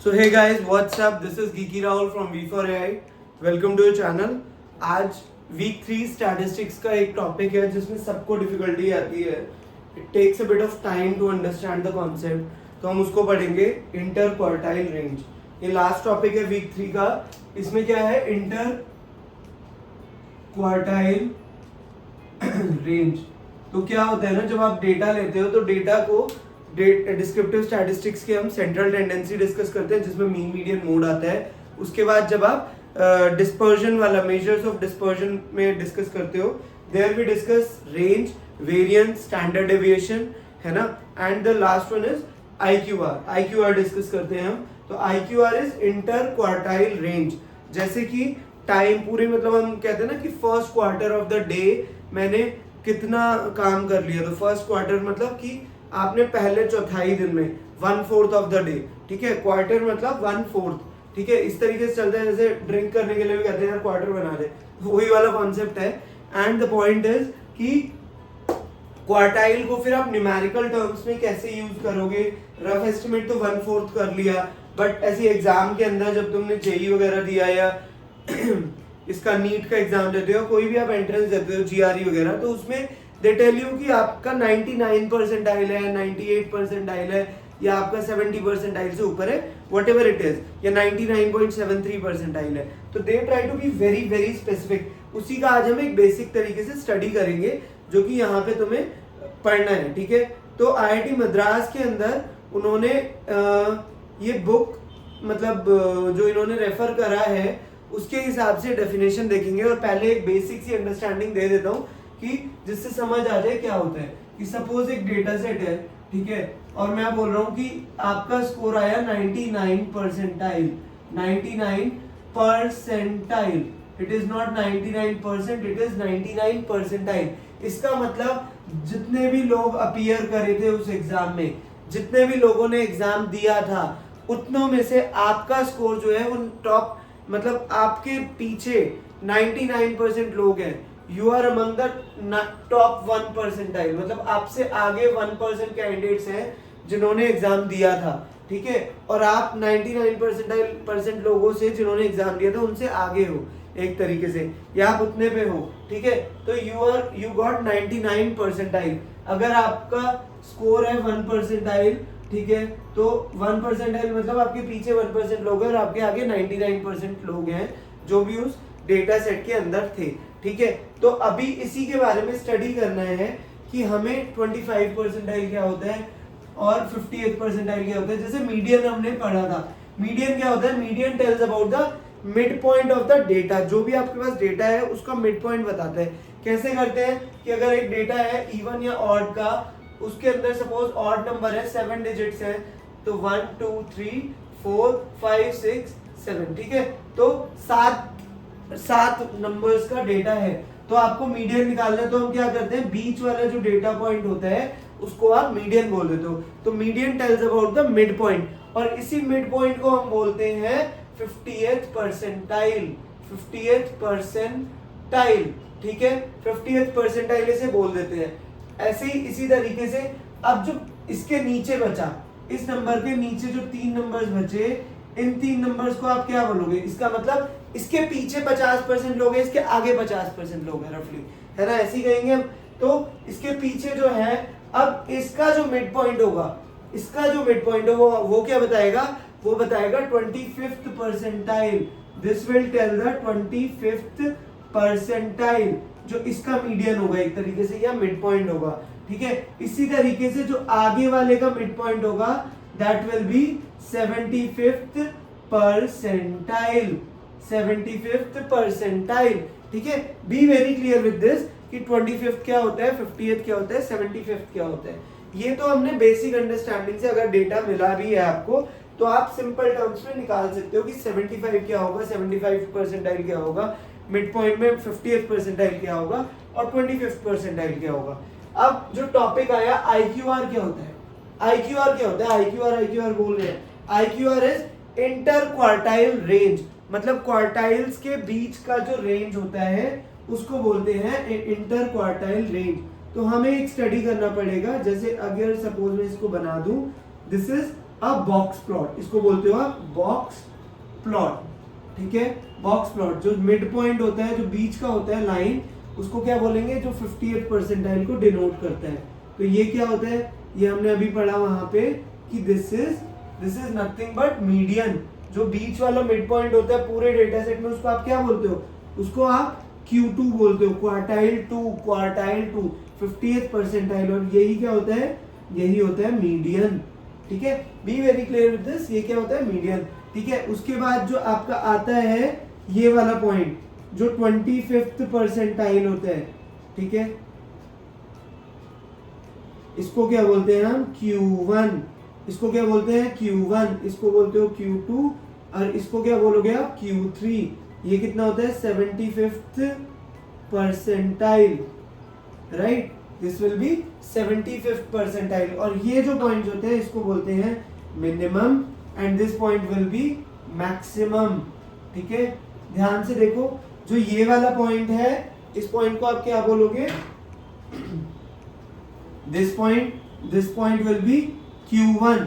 So hey guys, what's up? This is Geeky Rahul from V4AI. Welcome to your channel. आज week 3 statistics का एक topic है जिसमें सबको डिफिकल्टी आती है. It takes a bit of time to understand the concept. तो हम उसको पढ़ेंगे इंटर क्वार्टाइल रेंज. ये लास्ट टॉपिक है वीक 3 का. इसमें क्या है? Interquartile range. तो क्या होता है ना, जब आप डेटा लेते हो तो डेटा को डिस्क्रिप्टिव स्टैटिस्टिक्स के हम सेंट्रल टेंडेंसी डिस्कस करते हैं जिसमें मीन मीडियन मोड आता है. उसके बाद जब आप डिस्पर्जन वाला मेजर्स ऑफ डिस्पर्जन में डिस्कस करते हो, there we discuss range, variance, standard deviation, है ना. And the last one is IQR discuss करते हैं हम. तो IQR is interquartile range. जैसे कि टाइम पूरे, मतलब हम कहते हैं ना कि first quarter of the day मैंने कितना काम कर लिया. तो फर्स्ट क्वार्टर मतलब कि आपने पहले चौथाई दिन में 1/4 ऑफ द डे. ठीक है, क्वार्टर मतलब 1/4. ठीक है, इस तरीके से चलता है. जैसे ड्रिंक करने के लिए भी कहते हैं यार क्वार्टर बना दे, वही वाला कॉन्सेप्ट है. एंड द पॉइंट इज कि क्वार्टाइल को फिर आप न्यूमेरिकल टर्म्स में कैसे यूज करोगे. रफ एस्टिमेट तो 1/4 कर लिया, बट ऐसी एग्जाम के अंदर जब तुमने जेई वगैरह दिया या इसका नीट का एग्जाम देते हो, कोई भी आप एंट्रेंस देते हो, GRE वगैरह, तो उसमें दे टेल यू कि आपका 99 परसेंटाइल है, 98 परसेंटाइल है, या आपका 70 परसेंटाइल से ऊपर है, वट एवर इट इज, या 99.73 परसेंटाइल है. तो they try to be very very specific. उसी का आज हम एक बेसिक तरीके से स्टडी करेंगे जो कि यहाँ पे तुम्हें पढ़ना है. ठीक है, तो IIT मद्रास के अंदर उन्होंने ये बुक, मतलब जो इन्होंने रेफर करा है उसके हिसाब से डेफिनेशन देखेंगे. और पहले एक बेसिक सी अंडरस्टैंडिंग दे देता हूँ कि जिससे समझ आ जाए क्या होता है. कि सपोज एक डेटा सेट है, ठीक है, और मैं बोल रहा हूँ कि आपका स्कोर आया 99 percentile. 99 percentile, it is not 99%, it is 99 percentile. इसका मतलब जितने भी लोग अपीयर करे थे उस एग्जाम में, जितने भी लोगों ने एग्जाम दिया था, उतनों में से आपका स्कोर जो है वो टॉप, मतलब आपके पीछे 99% लोग हैं. You are among the top 1 percentile, मतलब आपसे आगे 1% कैंडिडेट्स हैं जिन्होंने एग्जाम दिया था. ठीक है, और आप 99% लोगों से जिन्होंने एग्जाम दिया था उनसे आगे हो एक तरीके से, या आप उतने पे हो. ठीक है, तो यू गॉट 99 परसेंटाइल. अगर आपका स्कोर है 1 परसेंटाइल, ठीक है, तो 1 परसेंटाइल मतलब आपके पीछे 1% लोग हैं और आपके आगे 99% लोग हैं जो भी उस डेटा सेट के अंदर थे. ठीक है, तो अभी इसी के बारे में स्टडी करना है कि हमें 25 परसेंटाइल क्या होता है और 58 परसेंटाइल क्या होता है. जैसे मीडियन हमने पढ़ा था. मीडियन क्या होता है? Median tells about the mid point of the data. जो भी आपके पास डेटा है उसका मिड पॉइंट बताता है. कैसे करते हैं कि अगर एक डेटा है इवन या ऑड का, उसके अंदर सपोज ऑड नंबर है, 7 डिजिट्स है, तो 1 2 3 4 5 6 7. ठीक है, तो 7 नंबर्स का डेटा है, तो आपको मीडियन निकालना है. तो हम क्या करते हैं, बीच वाला जो डेटा पॉइंट होता है उसको आप मीडियन बोल देते हो. तो median tells about the mid point, और इसी मिड पॉइंट को हम बोलते हैं 50th परसेंटाइल. 50th परसेंटाइल, ठीक है, 50th परसेंटाइल से बोल देते हैं. ऐसे ही इसी तरीके से अब जो इसके नीचे बचा, इस नंबर के नीचे जो 3 नंबर्स बचे, इन 3 नंबर्स को आप क्या बोलोगे? इसका मतलब इसके पीछे 50% लोग हैं, इसके आगे 50% लोग हैं, रफली, है ना. ऐसे ही कहेंगे हम. तो इसके पीछे जो है, अब इसका जो मिड पॉइंट होगा, इसका जो मिड पॉइंट होगा वो क्या बताएगा? वो बताएगा 25th percentile. This will tell the 25th percentile, जो इसका मीडियन होगा एक तरीके से, या मिड पॉइंट होगा. ठीक है, इसी तरीके से जो आगे वाले का मिड पॉइंट होगा, that will be 75th percentile. 75th percentile. ठीक है, be very clear with this कि 25th क्या होता है, 50th क्या होता है, 75th क्या होता है. ये तो हमने बेसिक अंडरस्टैंडिंग से, अगर डेटा मिला भी है आपको तो आप सिंपल टर्म्स में निकाल सकते हो कि 75 क्या होगा, 75 परसेंटाइल क्या होगा, मिड पॉइंट में 50th परसेंटाइल क्या होगा, और 25th परसेंटाइल क्या होगा. अब जो टॉपिक आया IQR क्या होता है. IQR क्या होता है? IQR बोल रहे हैं. IQR is interquartile range, मतलब क्वार्टाइल्स के बीच का जो रेंज होता है उसको बोलते हैं इंटर क्वार्टाइल रेंज. तो हमें एक स्टडी करना पड़ेगा. जैसे अगर सपोज मैं इसको बना दूं, this is a box plot, इसको बोलते हो आप बॉक्स प्लॉट, ठीक है। बॉक्स प्लॉट जो मिड पॉइंट होता है, जो बीच का होता है लाइन, उसको क्या बोलेंगे, जो 50th परसेंटाइल को डिनोट करता है। तो ये क्या होता है, ये हमने अभी पढ़ा वहां पे कि this is nothing but median. जो बीच वाला मिड पॉइंट होता है पूरे डेटा सेट में, उसको आप क्या बोलते हो, उसको आप Q2 बोलते हो, क्वार्टाइल टू 50th परसेंटाइल। और यही क्या होता है, यही होता है मीडियन, ठीक है। Be very clear with this, ये क्या होता है, मीडियन, ठीक है। उसके बाद जो आपका आता है ये वाला पॉइंट, जो 25th परसेंटाइल होता है, ठीक है, इसको क्या बोलते हैं हम, Q1, इसको क्या बोलते हैं, Q1, इसको बोलते हो Q2, और इसको क्या बोलोगे आप, Q3। ये कितना होता है, 75th percentile, right, this will be 75th percentile. और ये जो पॉइंट होते हैं इसको बोलते हैं minimum, and this point will be maximum, ठीक है। ध्यान से देखो, जो ये वाला पॉइंट है, इस पॉइंट को आप क्या बोलोगे, this point will be Q1,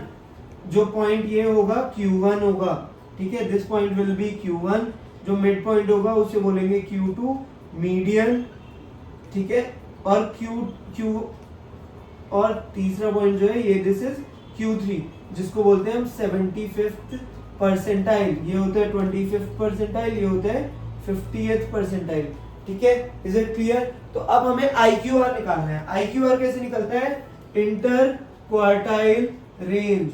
जो पॉइंट ये होगा Q1 होगा, ठीक है। This point will be Q1, जो मिड पॉइंट होगा उसे बोलेंगे Q2, मीडियन, ठीक है। और Q और तीसरा पॉइंट जो है ये दिस इज Q3, जिसको बोलते हैं हम 75th परसेंटाइल। ये होता है 25th परसेंटाइल, ये होता है 50th परसेंटाइल, ठीक है। Is it clear? तो अब हमें IQR निकालना है। IQR कैसे निकलता है, interquartile range,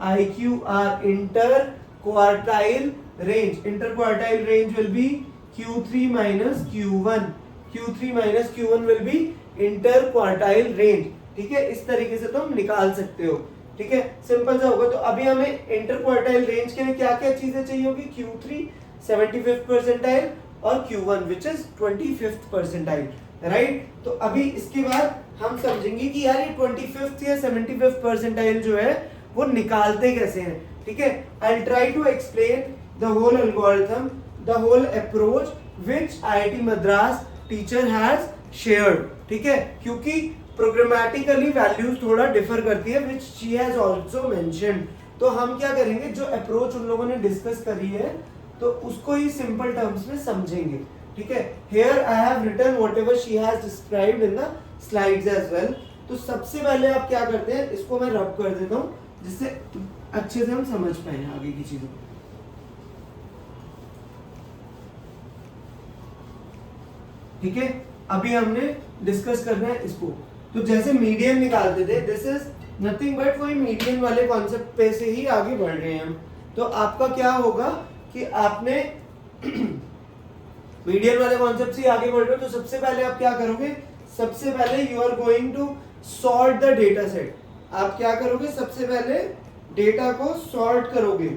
IQR inter quartile range. Inter quartile range will be Q3 minus Q1, Q3 minus Q1 will be inter quartile range, ठीक है। इस तरीके से तुम निकाल सकते हो, ठीक है, सिंपल सा होगा। तो अभी हमें इंटर क्वार्टाइल रेंज के लिए क्या क्या चीजें चाहिए होगी, Q3 75th परसेंटाइल और Q1 which is 25th percentile, right. तो अभी इसके बाद हम समझेंगे कि यार ये 25th या 75th परसेंटाइल जो है वो निकालते कैसे हैं, ठीक है। I try to explain the whole algorithm, the whole approach which IIT Madras teacher has shared, ठीक है, क्योंकि प्रोग्रामेटिकली वैल्यूज थोड़ा डिफर करती है which she has also mentioned. तो हम क्या करेंगे, जो अप्रोच उन लोगों ने डिस्कस करी है तो उसको ही सिंपल टर्म्स में समझेंगे, ठीक है। Here I have written whatever she has described in the slides as well. तो सबसे पहले आप क्या करते हैं, इसको मैं रब कर देता हूं जिससे अच्छे से हम समझ पाए आगे की चीजों को, ठीक है। अभी हमने डिस्कस करना है इसको। तो जैसे मीडियन निकालते थे, दिस इज नथिंग बट वही मीडियन वाले कॉन्सेप्ट पे से ही आगे बढ़ रहे हैं हम। तो आपका क्या होगा कि आपने मीडियन वाले कॉन्सेप्ट से आगे बढ़ रहे हो, तो सबसे पहले आप क्या करोगे, सबसे पहले you are going to sort the data set. आप क्या करोगे, सबसे पहले डेटा को सॉर्ट करोगे।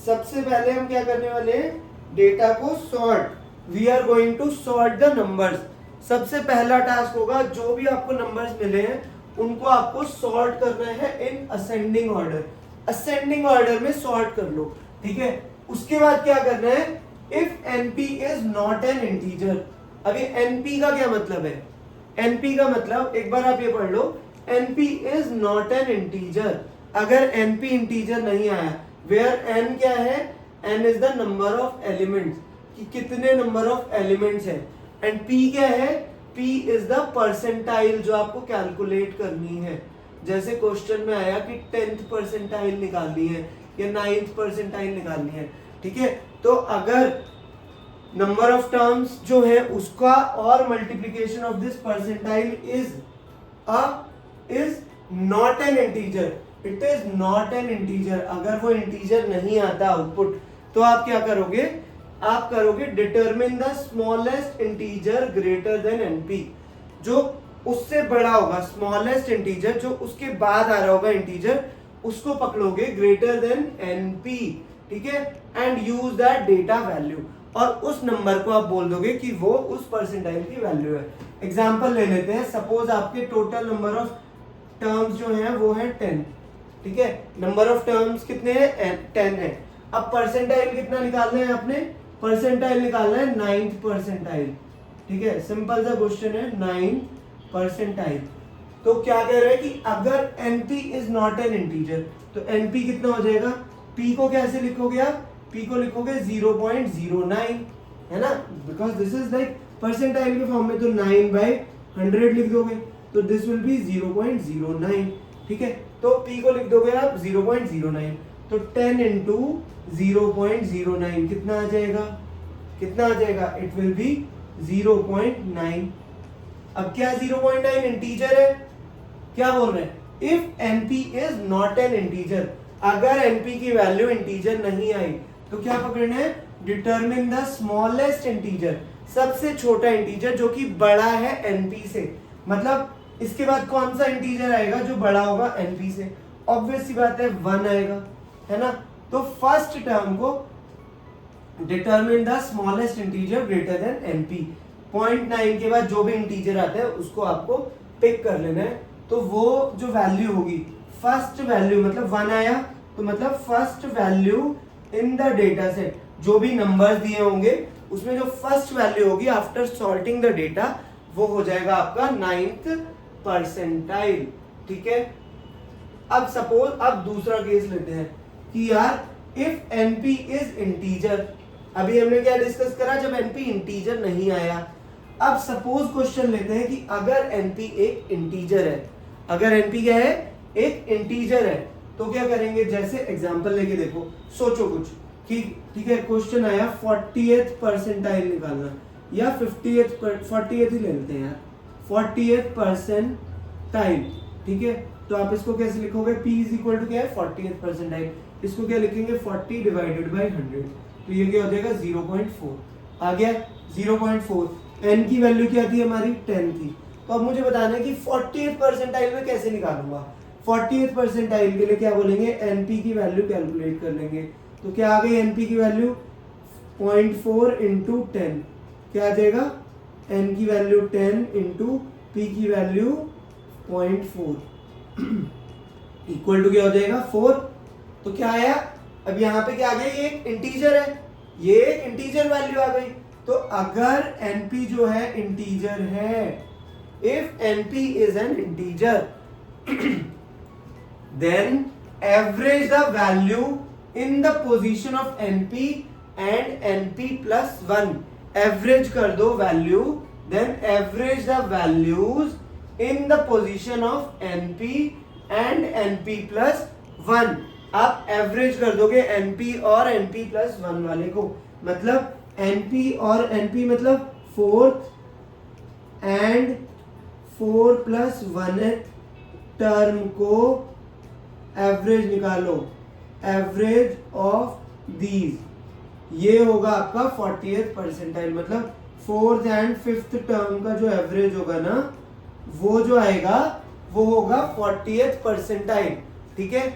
सबसे पहले हम क्या करने वाले हैं, डेटा को sort, we are going to sort the numbers. सबसे पहला टास्क होगा, जो भी आपको नंबर्स मिले हैं उनको आपको सॉर्ट करना है in ascending order. Ascending order में सॉर्ट कर लो, ठीक है। उसके बाद क्या करना है, if NP is not an integer. अभी NP का क्या मतलब है, NP का मतलब एक बार आप ये पढ़ लो, NP is not an integer. अगर NP इंटीजर नहीं आया, वेयर N क्या है, N is the number of elements, कि कितने नंबर ऑफ एलिमेंट्स है, एंड P क्या है, P इज द परसेंटाइल जो आपको कैलकुलेट करनी है। जैसे क्वेश्चन में आया कि 10th परसेंटाइल निकालनी है या 9th परसेंटाइल निकालनी है, ठीक है। तो अगर नंबर ऑफ टर्म्स जो है उसका और multiplication of this percentile is not an integer, it is not an integer, अगर वो इंटीजर नहीं आता आउटपुट, तो आप क्या करोगे, आप करोगे determine the smallest integer greater than NP। जो उससे बड़ा होगा, स्मॉलेस्ट इंटीजर जो उसके बाद आ रहा होगा इंटीजर, उसको पकड़ोगे ग्रेटर देन NP, ठीक है, and use that data value, और उस नंबर को आप बोल दोगे कि वो उस परसेंटाइल की वैल्यू है। एग्जांपल ले लेते हैं, सपोज आपके टोटल नंबर ऑफ टर्म्स जो हैं वो है 10, ठीक है। नंबर ऑफ टर्म्स कितने हैं, 10 है। अब परसेंटाइल कितना निकालना है आपने, परसेंटाइल निकालना है 9th परसेंटाइल, ठीक है। सिंपल सा क्वेश्चन है, 9th परसेंटाइल, तो क्या कह रहा है कि अगर np is not an integer तो np कितना हो जाएगा, p को कैसे लिखोगे आप, p को लिखोगे 0.09, है ना, because this is like percentile के फॉर्म में, तो 9/100 लिख दोगे तो दिस विल बी 0.09, ठीक है। तो p को लिख दोगे आप 0.09, तो 10 इंटू 0.09 कितना आ जाएगा, कितना आ जाएगा, इट विल बी 0.9। अब क्या 0.9 इंटीजर है, क्या बोल रहे हैं, if np is not an integer, अगर np की वैल्यू इंटीजर नहीं आई तो क्या पकड़ना है, डिटरमिन द स्मॉलेस्ट इंटीजर, सबसे छोटा इंटीजर जो कि बड़ा है np से, मतलब इसके बाद कौन सा इंटीजर आएगा जो बड़ा होगा np से, ऑब्वियस सी बात है 1 आएगा, है ना। तो फर्स्ट टर्म को determine the smallest integer greater than np, 0.9 के बाद जो भी इंटीजर आता है उसको आपको पिक कर लेना है। तो वो जो वैल्यू होगी, फर्स्ट वैल्यू मतलब 1 आया तो मतलब first value in the data set, जो भी नंबर्स दिए होंगे उसमें जो फर्स्ट वैल्यू होगी आफ्टर सॉर्टिंग द डेटा वो हो जाएगा आपका 9th परसेंटाइल, ठीक है। अब सपोज अब दूसरा केस लेते हैं कि यार इफ np इज इंटीजर, अभी हमने क्या डिस्कस करा, जब np इंटीजर नहीं आया। अब सपोज क्वेश्चन लेते हैं कि अगर np एक इंटीजर है, अगर np क्या है, एक इंटीजर है, तो क्या करेंगे, जैसे एग्जांपल लेके देखो, सोचो कुछ कि ठीक है, क्वेश्चन आया 40th परसेंटाइल निकालना या 40th ही ले लेते हैं यार, 40th परसेंटाइल, ठीक है। तो आप इसको कैसे लिखोगे, p इज इक्वल टू क्या है, 40th परसेंटाइल, इसको क्या लिखेंगे 40 डिवाइडेड बाय 100, तो ये क्या हो जाएगा 0.4 आ गया, 0.4। n की वैल्यू क्या थी हमारी, 10 थी। तो अब मुझे बताना है कि 40th परसेंटाइल में कैसे निकालूंगा। 40th परसेंटाइल के लिए क्या बोलेंगे, np की वैल्यू कैलकुलेट कर लेंगे। तो क्या आ गई np की वैल्यू 0.4 इंटू 10, क्या आ जाएगा, n की वैल्यू 10 इंटू p की वैल्यू 0.4 इक्वल टू क्या हो जाएगा 4। तो क्या आया, अब यहाँ पे क्या आ गया, ये एक इंटीजर है, ये एक इंटीजर वैल्यू आ गई। तो अगर np जो है इंटीजर है, if np is an integer then average the value in the position of np and np plus 1, average कर दो value, then average the values in the position of np and np plus 1। आप average कर दोगे np और np plus 1 वाले को, मतलब np और np मतलब 4th एंड 4 प्लस 1 टर्म को एवरेज निकालो, एवरेज ऑफ दीज, ये होगा आपका 40th परसेंटाइल, मतलब 4th एंड 5th टर्म का जो एवरेज होगा ना, वो जो आएगा वो होगा 40th परसेंटाइल, ठीक है।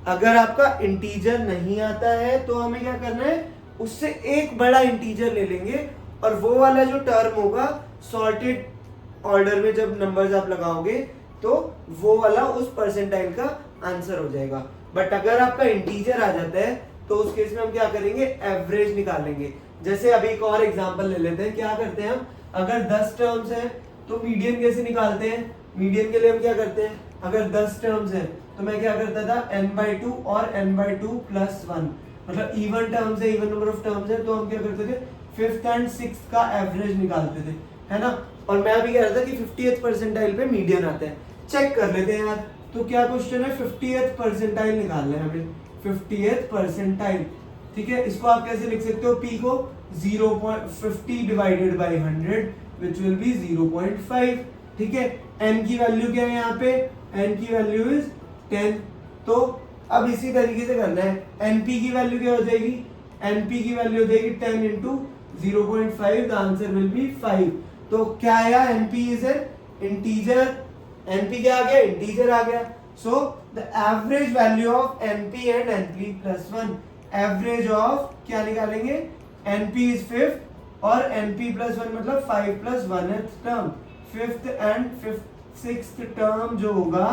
अगर आपका इंटीजर नहीं आता है तो हमें क्या करना है, उससे एक बड़ा इंटीजर ले लेंगे और वो वाला जो टर्म होगा सॉर्टेड ऑर्डर में जब नंबर्स आप लगाओगे तो वो वाला उस परसेंटाइल का आंसर हो जाएगा। बट अगर आपका इंटीजर आ जाता है तो उस केस में हम क्या करेंगे, एवरेज निकालेंगे। जैसे अभी एक और एग्जांपल ले लेते हैं, क्या करते हैं हम, अगर 10 टर्म्स हैं तो मीडियन कैसे निकालते हैं, मीडियन के लिए हम क्या करते हैं, अगर 10 टर्म्स है तो मैं क्या करता था n/2 और n/2 प्लस 1, मतलब इवन टर्म्स है, इवन नंबर ऑफ टर्म्स है, तो हम क्या करते थे 5th एंड 6th का एवरेज निकालते थे, है ना। और मैं अभी कह रहा था कि 50th परसेंटाइल पे मीडियन आता है, चेक कर लेते हैं यार। तो क्या क्वेश्चन है, 50th परसेंटाइल निकालना है हमें, 50th परसेंटाइल, ठीक है। इसको आप कैसे लिख सकते हो, p को 0.50 divided by 100 which will be 0.5, ठीक है। n की वैल्यू क्या है यहाँ पे, n की वैल्यू इज 10। तो अब इसी तरीके से करना है, np की वैल्यू क्या हो जाएगी, np की वैल्यू हो जाएगी 10 into 0.5, the answer will B 5। तो क्या आया, np is an integer, np क्या आ गया, इंटीजर आ गया। So the average value of np and np plus 1, average of क्या निकालेंगे, np इज 5th और np प्लस 1 मतलब 5 plus 1th term, 5th and 6th term जो होगा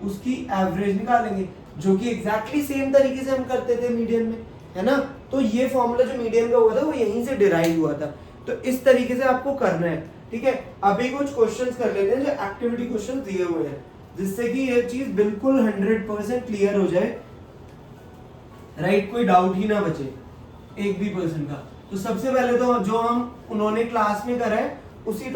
उसकी एवरेज निकालेंगे, जो कि एग्जैक्टली सेम तरीके से हम करते थे मीडियन में, है ना। तो ये फॉर्मूला जो मीडियन का हुआ था वो यहीं से डिराइव हुआ था। तो इस तरीके से आपको करना है, ठीक है, अभी कुछ क्वेश्चंस कर लेते हैं जो एक्टिविटी क्वेश्चन दिए हुए हैं, जिससे कि ये चीज बिल्कुल 100% क्लियर हो जाए, राइट, कोई डाउट ही ना बचे एक भी पर्सन का। तो सबसे पहले तो जो हम उन्होंने क्लास में करा है उसी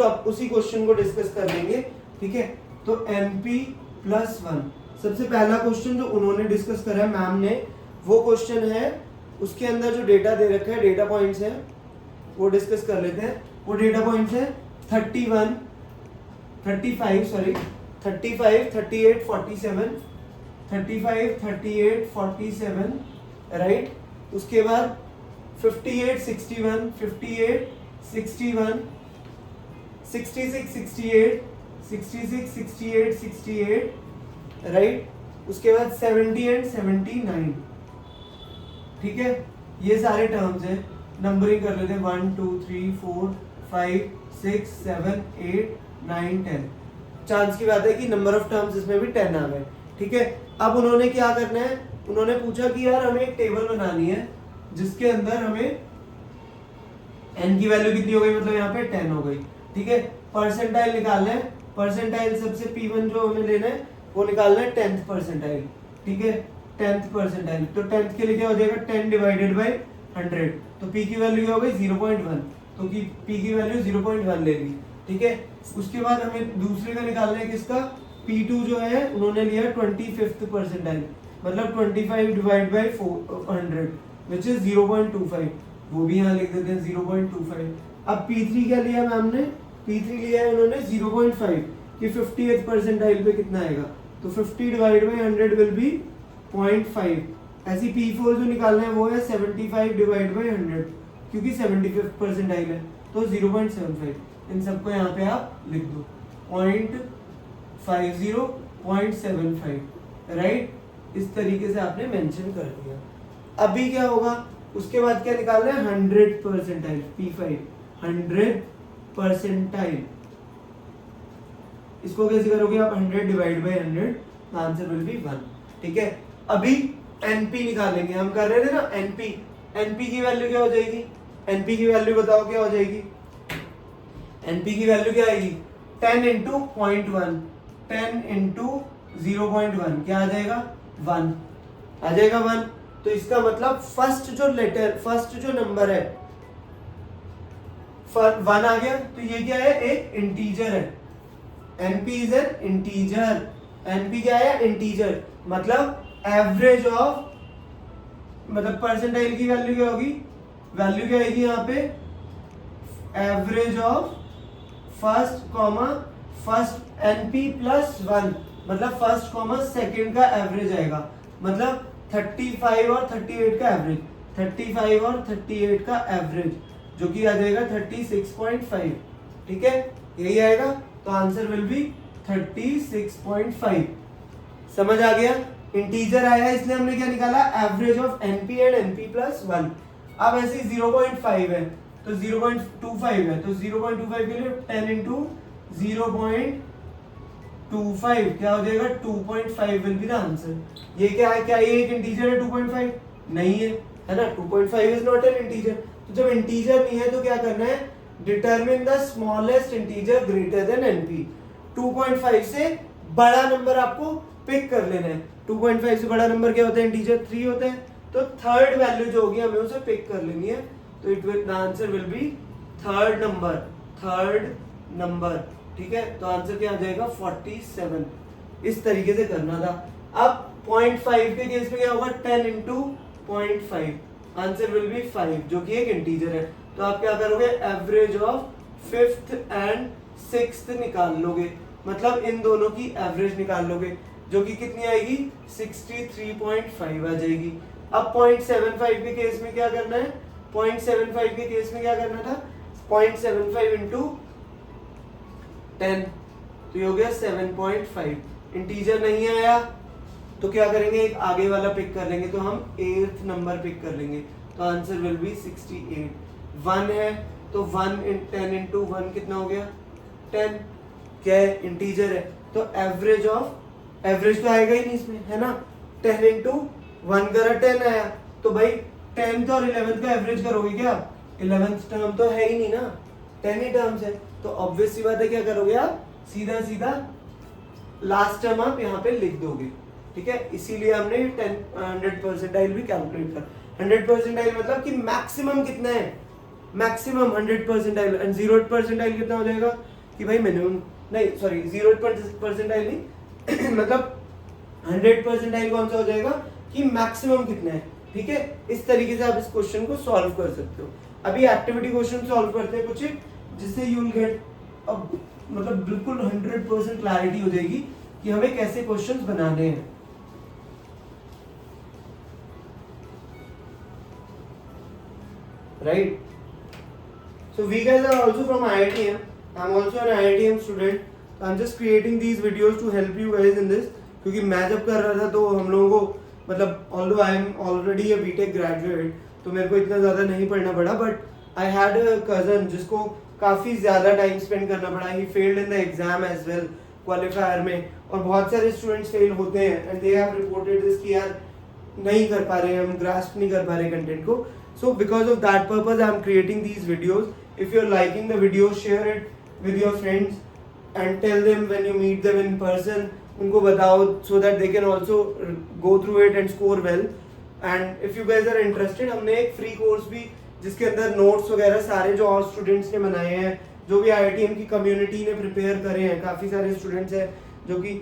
क्वेश्चन को डिस्कस कर लेंगे, ठीक है। तो NP+1 सबसे पहला क्वेश्चन जो उन्होंने डिस्कस करा है मैम ने, वो क्वेश्चन है, उसके अंदर जो डेटा दे रखा है, डेटा पॉइंट्स है, वो डिस्कस कर लेते हैं। वो डेटा पॉइंट्स है 35, 38, 47, 35, 38, 47, राइट। उसके बाद 58, 61, 58, 61, 66, 68, 66, 68, 68, राइट। उसके बाद 70 एंड 79, ठीक है। ये सारे टर्म्स हैं, नंबरिंग कर लेते हैं 1 2 3 4 5 6 7 8 9 10। चांस की बात है कि नंबर ऑफ टर्म्स इसमें भी 10 आ गए, ठीक है। अब उन्होंने क्या करना है, उन्होंने पूछा कि यार हमें एक टेबल बनानी है जिसके अंदर हमें n की वैल्यू कितनी हो गई, मतलब यहाँ पे 10 हो गई, ठीक है। परसेंटाइल निकालना है, परसेंटाइल सबसे P1 जो हमें लेना है वो निकालना है 10th परसेंटाइल, ठीक है, 10th परसेंटाइल। तो 10th के लिए क्या हो जाएगा, 10 डिवाइडेड बाय 100, तो P की वैल्यू क्या हो गई 0.1, तो P की वैल्यू 0.1 ले ली, ठीक है। उसके बाद हमें दूसरे का निकालना है, किसका, P2 जो है उन्होंने लिया 25th परसेंटाइल, मतलब 25 डिवाइड बाय 100 विच इज 0.25, वो भी यहाँ लिख देते हैं 0.25। अब P3 क्या लिया मैम ने, P3 लिया है उन्होंने 0.5 कि 50th परसेंटाइल पे कितना आएगा, तो 50 डिवाइड बाय 100 विल बी 0.5। ऐसी P4 जो निकालना है वो है 75 डिवाइड बाय 100, क्योंकि 75th परसेंटाइल है तो 0.75। इन सबको यहाँ पे आप लिख दो 0.50, 0.75, राइट। इस तरीके से आपने मेंशन कर दिया। अभी क्या होगा, उसके बाद क्या निकालना है, 100 परसेंटाइल, P5 100 परसेंटाइल। इसको कैसे करोगे आप, 100 divide by 100, answer will B 1, ठीक है। अभी NP निकालेंगे, हम कर रहे थे ना NP की वैल्यू क्या हो जाएगी, NP की वैल्यू बताओ क्या हो जाएगी, NP की वैल्यू क्या आएगी, 10 इंटू 0.1, 10 इंटू 0.1 क्या आ जाएगा, 1 आ जाएगा, 1। तो इसका मतलब फर्स्ट जो नंबर है 1 आ गया, तो ये क्या है, एक इंटीजर है। NP is an integer, NP क्या है, इंटीजर, मतलब एवरेज ऑफ, मतलब परसेंटाइल की वैल्यू क्या होगी, वैल्यू क्या आएगी यहाँ पे, एवरेज ऑफ फर्स्ट NP+1, मतलब फर्स्ट कॉमा सेकंड का एवरेज आएगा, मतलब 35 और 38 का एवरेज, 35 और 38 का एवरेज, जो कि आ जाएगा 36.5, ठीक है, यही आएगा। तो आंसर विल बी 36.5। समझ आ गया, इंटीजर आया इसलिए हमने क्या निकाला, average of NP and NP+1। अब ऐसे 0.5 है तो 0.25 है, तो 0.25 के लिए 10 इंटू 0.25 क्या हो जाएगा, 2.5 विल बी द आंसर। ये क्या है, क्या ये एक इंटीजर है 2.5? नहीं है, है ना, 2.5 इज नॉट एन इंटीजर। तो जब इंटीजर नहीं है तो क्या करना है, determine the smallest integer greater than NP। 2.5 से बड़ा नंबर आपको पिक कर लेना है। 2.5 से बड़ा नंबर क्या होता है, इंटीजर 3 होता है, तो थर्ड वैल्यू जो होगी हमें उसे पिक कर लेनी है, तो it will, the answer will B third number, ठीक है। तो आंसर क्या आ जाएगा, 47। इस तरीके से करना था। अब 0.5 के केस में क्या होगा, 10 इंटू 0.5, आंसर विल बी 5, जो कि एक इंटीजर है। तो आप क्या करोगे, average of 5th and 6th निकाल लोगे, मतलब इन दोनों की एवरेज निकाल लोगे, जो कि कितनी आएगी, 63.5 आ जाएगी। अब 0.75 के केस में क्या करना है, 0.75 के केस में क्या करना था, 0.75 इंटू 10, तो ये हो गया 7.5। इंटीजर नहीं आया तो क्या करेंगे, एक आगे वाला पिक कर लेंगे, तो हम 8th नंबर पिक कर लेंगे, तो आंसर विल बी 68। 1 है तो 1 इन 10 इंटू 1 कितना हो गया, 10, क्या है, इंटीजर है, तो एवरेज तो आएगा ही नहीं इसमें, है ना। 10 इंटू 1 करा 10 आया, तो भाई 10th और 11th का एवरेज करोगे क्या, 11th टर्म तो है ही नहीं ना, 10 ही टर्म्स है, तो तो ऑब्वियस सी बात है क्या करोगे आप, सीधा सीधा लास्ट टर्म आप यहाँ पे लिख दोगे, ठीक है। इसीलिए हमने 100 परसेंटाइल भी कैलकुलेट कर। 100 परसेंटाइल मतलब कि मैक्सिमम कितना है, मैक्सिमम 100 परसेंटाइल, एंड 0 परसेंटाइल कितना हो जाएगा कि भाई मिनिमम नहीं, सॉरी 0 परसेंटाइल नहीं मतलब 100 परसेंटाइल कौन सा हो जाएगा कि मैक्सिमम कितना है, ठीक है। इस तरीके से आप इस क्वेश्चन को सॉल्व कर सकते हो। अभी एक्टिविटी क्वेश्चन सॉल्व करते हैं कुछ, जिससे यू विल गेट अब मतलब बिल्कुल 100% क्लैरिटी हो जाएगी कि हमें कैसे क्वेश्चंस बनाने हैं। Right, so we guys are also from IITM. I'm also an IITM student. I'm just creating these videos to help you guys in this, क्योंकि मैं जब कर रहा था तो हम लोगों को मतलब although I am already a BTech graduate, तो मेरे को इतना ज़्यादा नहीं पढ़ना पड़ा, but I had a cousin जिसको काफ़ी ज़्यादा टाइम स्पेंड करना पड़ा। He failed in the exam as well, qualifier में, और बहुत सारे स्टूडेंट्स फेल होते हैं and they have reported this कि यार नहीं कर पा रहे हैं, हम ग्रास्प नहीं कर पा रहे कंटेंट को। So because of that purpose I am creating these videos. If you're liking the video, share it with your friends and tell them when you meet them in person, उनको बताओ so that they can also go through it and score well. And if you guys are interested, हमने एक free course भी जिसके अंदर notes वगैरह सारे जो और students ने बनाए हैं, जो भी IITM की community ने prepare करे हैं, काफ़ी सारे students हैं जो कि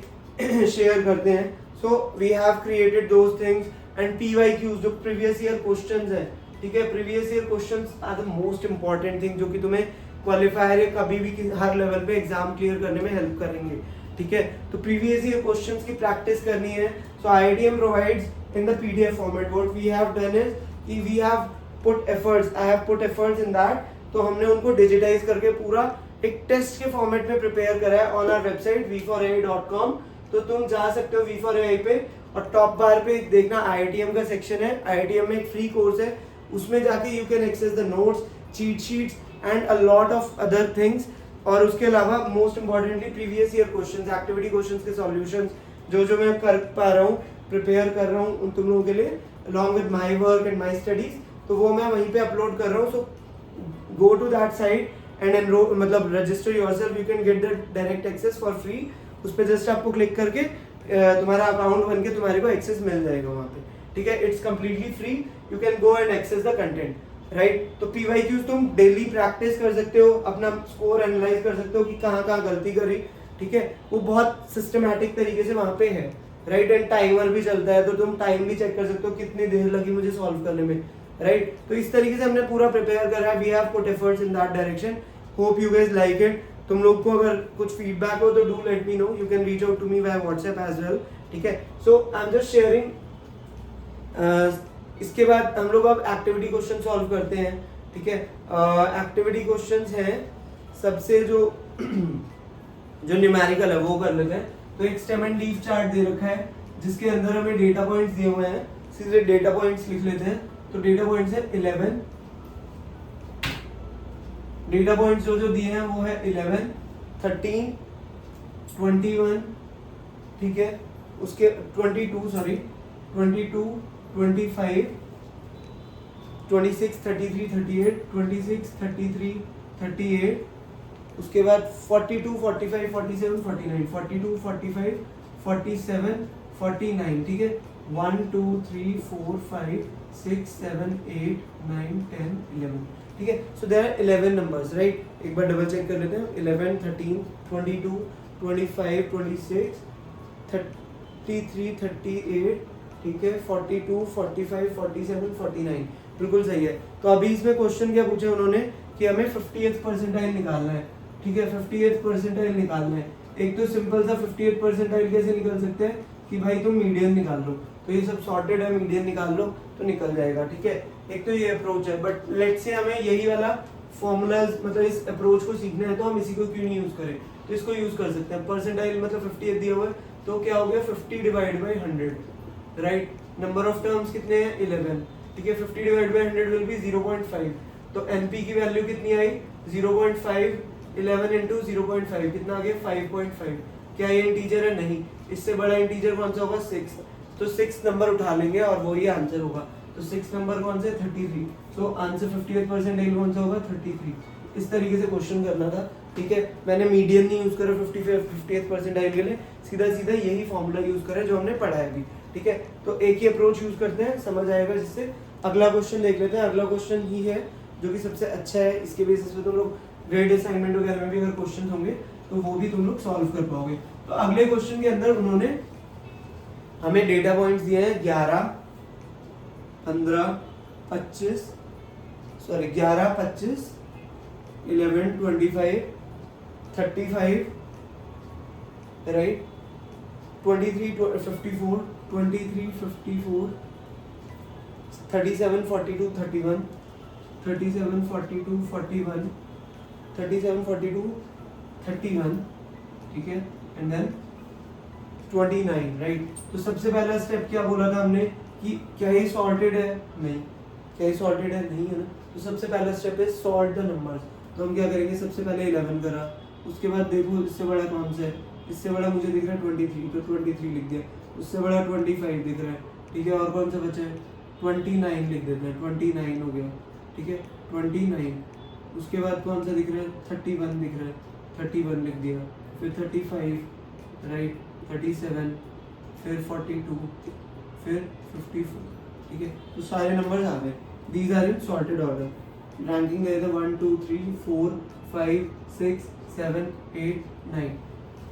share करते हैं। So we have created those things and PYQs जो previous year questions हैं, ठीक है। Previous year questions are the most important thing जो कि तुम्हें क्वालिफायर या कभी भी हर लेवल पे एग्जाम क्लियर करने में हेल्प करेंगे, ठीक है। तो प्रीवियस ईयर क्वेश्चंस की प्रैक्टिस करनी है। So IITM provides in the PDF format. What we have done is कि we have put efforts, I have put efforts in that. तो हमने उनको डिजिटाइज करके पूरा एक टेस्ट के फॉर्मेट में प्रिपेयर करा है ऑन आवर वेबसाइट v4ai.com। तो तुम जा सकते हो v4ai पे, और टॉप बार पे देखना IITM का सेक्शन है। IITM में एक फ्री कोर्स है, उसमें जाके you can access the notes, cheat sheets and a lot of other things. और उसके अलावा most importantly previous year questions, activity questions के सॉल्यूशंस जो मैं कर पा रहा हूँ, प्रिपेयर कर रहा हूँ उन तुम लोगों के लिए along with my work and my studies, तो वो मैं वहीं पे अपलोड कर रहा हूँ। So go to that site and enroll, मतलब register yourself, you can get the direct access for free. उस पर जस्ट आपको क्लिक करके तुम्हारा अकाउंट बन के तुम्हारे को एक्सेस मिल जाएगा वहाँ पे, ठीक है। It's completely free, you can go and access the content, right. तो PYQs तुम डेली प्रैक्टिस कर सकते हो, अपना स्कोर एनालाइज कर सकते हो कि कहाँ कहाँ गलती करी, ठीक है। वो बहुत सिस्टमैटिक तरीके से वहाँ पे है, राइट। एंड टाइमर भी चलता है, तो तुम टाइम भी चेक कर सकते हो कितनी देर लगी मुझे सॉल्व करने में, राइट। तो इस तरीके से हमने पूरा प्रिपेयर करा है। We have put efforts in that direction. Hope you guys like it. तुम लोग को अगर कुछ फीडबैक हो तो do let me know, you can reach out to me by WhatsApp as well, ठीक है। So I am just sharing. इसके बाद हम लोग अब एक्टिविटी क्वेश्चन सॉल्व करते हैं, ठीक है। एक्टिविटी क्वेश्चंस हैं सबसे जो न्यूमेरिकल है वो कर लेते हैं। तो एक स्टेम एंड लीफ चार्ट दे रखा है जिसके अंदर हमें डेटा पॉइंट्स दिए हुए हैं, सीधे डेटा पॉइंट्स लिख लेते हैं। तो डेटा पॉइंट्स है 11, डेटा पॉइंट्स जो दिए हैं वो है 11, 13, 21, ठीक है। उसके 22, सॉरी 22, 25, 26, 33, 38, 26, 33, 38, उसके बाद 42, 45, 47, 49, 42, 45, 47, 49, ठीक है। 1, 2, 3, 4, 5, 6, 7, 8, 9, 10, 11, ठीक है। So there are 11 numbers, right. एक बार डबल चेक कर लेते हैं। 11, 13, 22, 25, 26, 33, 38, ठीक है, 42, 45, 47, 49, बिल्कुल सही है। तो अभी इसमें क्वेश्चन क्या पूछे उन्होंने कि हमें 50th परसेंटाइल निकालना है, ठीक है। 50th परसेंटाइल निकालना है। एक तो सिंपल सा 50th परसेंटाइल कैसे निकल सकते हैं कि भाई तुम मीडियन निकाल लो, तो ये सब सॉर्टेड है, मीडियन निकाल लो तो निकल जाएगा, ठीक है। एक तो ये अप्रोच है, बट लेट्स से हमें यही वाला फॉर्मूलाज मतलब इस अप्रोच को सीखना है तो हम इसी को क्यों नहीं यूज करें, तो इसको यूज कर सकते हैं। परसेंटाइल मतलब 50th दिया हुआ है तो क्या हो गया 50 divide by 100, right. Number of terms कितने हैं 11, ठीक है। 50 डिवाइड बाई 100 विल बी 0.5। तो NP की वैल्यू कितनी आई 0.5, 11 इंटू 0.5 कितना आ गया 5.5। क्या ये इंटीजर है? नहीं। इससे बड़ा इंटीजर कौन सा होगा 6, तो 6 नंबर उठा लेंगे और वही आंसर होगा। तो 6 नंबर कौन सा है 33। सो आंसर 50th परसेंटाइल कौन सा होगा 33। इस तरीके से क्वेश्चन करना था, ठीक है। मैंने मीडियन नहीं यूज करा 50th परसेंटाइल के लिए, सीधा सीधा यही फॉर्मूला यूज करा जो हमने पढ़ा है अभी, ठीक है। तो एक ही अप्रोच यूज करते हैं, समझ आएगा। जिससे अगला क्वेश्चन देख लेते हैं। अगला क्वेश्चन ही है जो कि सबसे अच्छा है, इसके बेसिस पे तुम लोग ग्रेड असाइनमेंट वगैरह में भी अगर क्वेश्चन होंगे तो वो भी तुम लोग सॉल्व कर पाओगे। तो अगले क्वेश्चन के अंदर उन्होंने हमें डेटा पॉइंट्स दिए हैं 11, 15, 25, 11, 25, 35, राइट, 23, 54, 23, 54, 37, 42, 31, 37, 42, 41, 37, 42, 31, ठीक है, एंड देन 29, राइट। तो सबसे पहला स्टेप क्या बोला था हमने कि क्या ये सॉर्टेड है? नहीं। क्या ये सॉर्टेड है? नहीं है ना। तो सबसे पहला स्टेप है सॉर्ट द नंबर्स। तो हम क्या करेंगे, सबसे पहले 11 करा, उसके बाद देखो इससे बड़ा कौन सा है, इससे बड़ा मुझे दिख रहा है 23, तो 23 लिख दिया। उससे बड़ा 25 दिख रहा है, ठीक है। और कौन सा बचा है? 29 लिख देते हैं, 29 हो गया, ठीक है, 29। उसके बाद कौन सा दिख रहा है? 31 दिख रहा है, 31 लिख दिया। फिर 35, राइट, 37, फिर 42, फिर 54, ठीक है। तो सारे नंबर्स आ गए। These are in sorted order. Ranking है 1 2 3 4 5 6 7 8 9।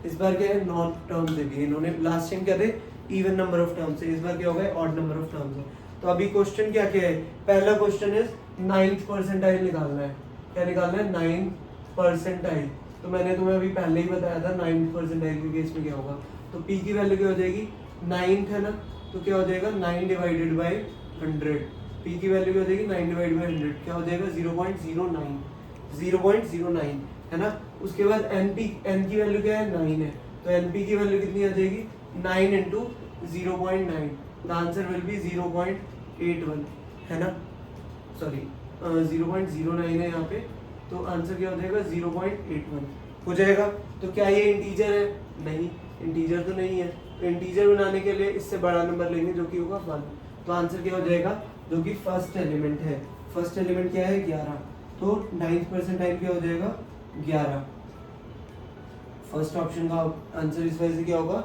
इस बार क्या है, नॉन टर्म्स दे दिए इन्होंने। लास्ट टाइम क्या थे? इवन नंबर ऑफ टर्म्स है। इस बार क्या हो गया? ऑड नंबर ऑफ टर्म्स है। तो अभी क्वेश्चन क्या क्या है? पहला क्वेश्चन इज 9th परसेंटाइल निकालना है। क्या निकालना है? 9th percentile. तो मैंने तुम्हें अभी पहले ही बताया था 9th परसेंटाइल के केस में क्या होगा। तो p की वैल्यू क्या हो जाएगी? 9th है ना, तो क्या हो जाएगा? 9 डिवाइडेड बाई 100। p की वैल्यू क्या हो जाएगी? 9 डिवाइडेड बाई 100 क्या हो जाएगा? 0.09, 0.09 है ना। उसके बाद n की वैल्यू क्या है? 9 है, तो np की वैल्यू कितनी आ जाएगी? 9 into 0.9। The answer will B 0.81 है ना, सॉरी 0.09 है यहाँ पे, तो आंसर क्या हो जाएगा? 0.81 हो जाएगा। तो क्या ये इंटीजर है? नहीं, इंटीजर तो नहीं है। तो इंटीजर बनाने के लिए इससे बड़ा नंबर लेंगे जो कि होगा 1। तो आंसर क्या हो जाएगा? जो कि फर्स्ट एलिमेंट है। फर्स्ट एलिमेंट क्या है? 11। तो 9th परसेंटाइल क्या हो जाएगा? 11। फर्स्ट ऑप्शन का आंसर इस वजह से क्या होगा?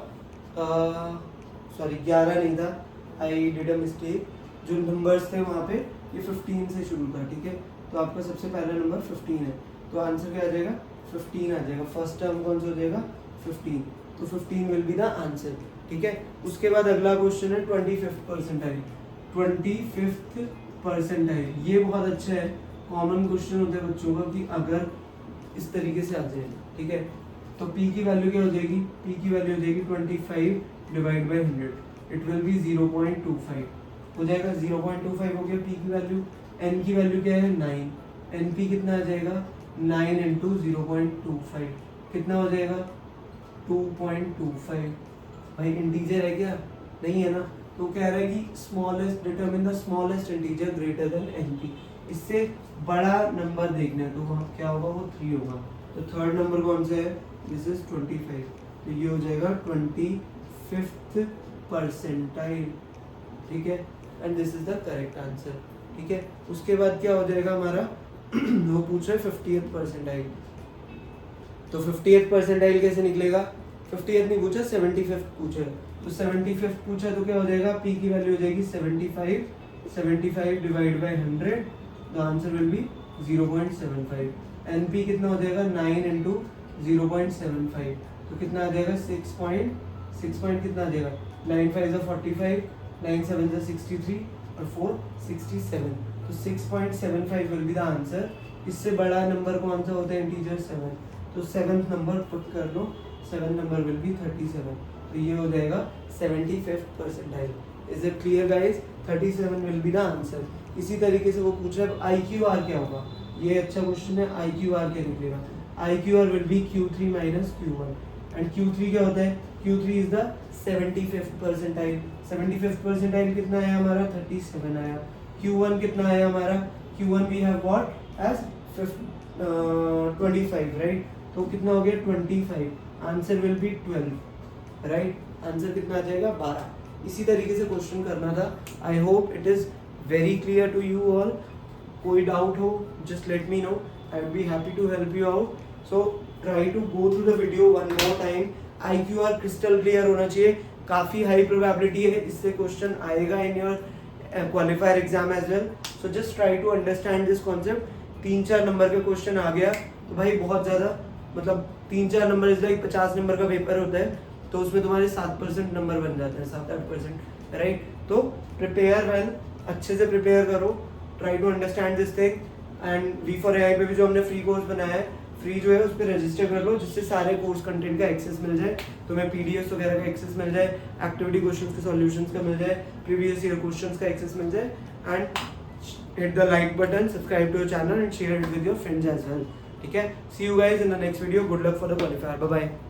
सॉरी 11 नहीं था, आई डिड अ मिस्टेक। जो नंबर्स थे वहाँ पे ये 15 से शुरू था, ठीक है। तो आपका सबसे पहला नंबर 15 है, तो आंसर क्या आ जाएगा? 15 आ जाएगा। फर्स्ट टर्म कौन सा हो जाएगा? 15। तो 15 विल बी द आंसर, ठीक है। उसके बाद अगला क्वेश्चन है 25th परसेंटाइल। 25th परसेंटाइल ये बहुत अच्छा है, कॉमन क्वेश्चन होता है बच्चों का कि अगर इस तरीके से आ जाए, ठीक है। तो p की वैल्यू क्या हो जाएगी? p की वैल्यू हो जाएगी 25 divide by 100, it will be 0.25 हो जाएगा। 0.25 हो गया p की वैल्यू। n की वैल्यू क्या है? 9। np कितना आ जाएगा? 9 इंटू 0.25 कितना हो जाएगा? 2.25। भाई इंटीजर है क्या? नहीं है ना। तो कह रहा है कि smallest, determine the smallest integer greater than np। इससे बड़ा नंबर देखना है, तो वहाँ क्या होगा? वो 3 होगा। तो थर्ड नंबर कौन सा है? This is 25। तो ये हो जाएगा 25th परसेंटाइल, ठीक है। And this is the correct answer, ठीक है। उसके बाद क्या हो जाएगा हमारा? वो पूछ रहे 50th परसेंटाइल। तो 50th परसेंटाइल कैसे निकलेगा? 50th नहीं पूछा, 75th पूछा है। तो 75th पूछा तो क्या हो जाएगा? p की वैल्यू हो जाएगी 75 divide by 100, the answer will B 0.75। np कितना हो जाएगा? 9 इंटू 0.75, तो कितना आ जाएगा? 6 पॉइंट कितना आ जाएगा? 9 5 45, 9 7 63 और 4 67, तो 6.75 विल बी द आंसर। इससे बड़ा नंबर कौन सा होता है? इंटीजर 7। तो 7th नंबर पुट कर लो, 7th नंबर विल बी 37। तो ये हो जाएगा 75th percentile. Is it clear guys? 37 will be the answer. इसी तरीके से वो पूछ रहा है IQR क्या होगा। ये अच्छा क्वेश्चन है। IQR क्या निकलेगा? IQR will be Q3 minus Q1। And Q3 क्या होता है? Q3 is the 75th percentile. 75th percentile कितना आया हमारा? 37 आया। Q1 कितना आया हमारा? Q1 we have what as 25, right. तो कितना हो गया? 25। Answer will be 12, right. Answer कितना आ जाएगा? 12। इसी तरीके से क्वेश्चन करना था। I hope it is very clear to you all. कोई डाउट हो just let me know, I will be happy to help you out. So try to go through the video one more time. IQR crystal clear होना चाहिए. काफ़ी high probability है इससे question आएगा in your qualifier exam as well. So just try to understand this concept. 3-4 number का question आ गया तो भाई बहुत ज़्यादा, मतलब 3-4 नंबर इज लाइक 50 नंबर का पेपर होता है, तो उसमें तुम्हारे 7% नंबर बन जाते हैं, 7-8%, राइट. तो प्रिपेयर वेल, अच्छे से प्रिपेयर करो. Try to understand this thing. And V4AI पे भी जो हमने फ्री कोर्स बनाया है, फ्री जो है उस पर रजिस्टर कर लो, जिससे सारे कोर्स कंटेंट का एक्सेस मिल जाए. तुम्हें PDFs वगैरह का एक्सेस मिल जाए, एक्टिविटी क्वेश्चंस के सॉल्यूशंस का मिल जाए, प्रीवियस ईयर क्वेश्चंस का एक्सेस मिल जाए. And hit the like button, subscribe to your channel and share it with your friends as well. ठीक है, see you guys in the next video. Good luck for the qualifier. Bye bye.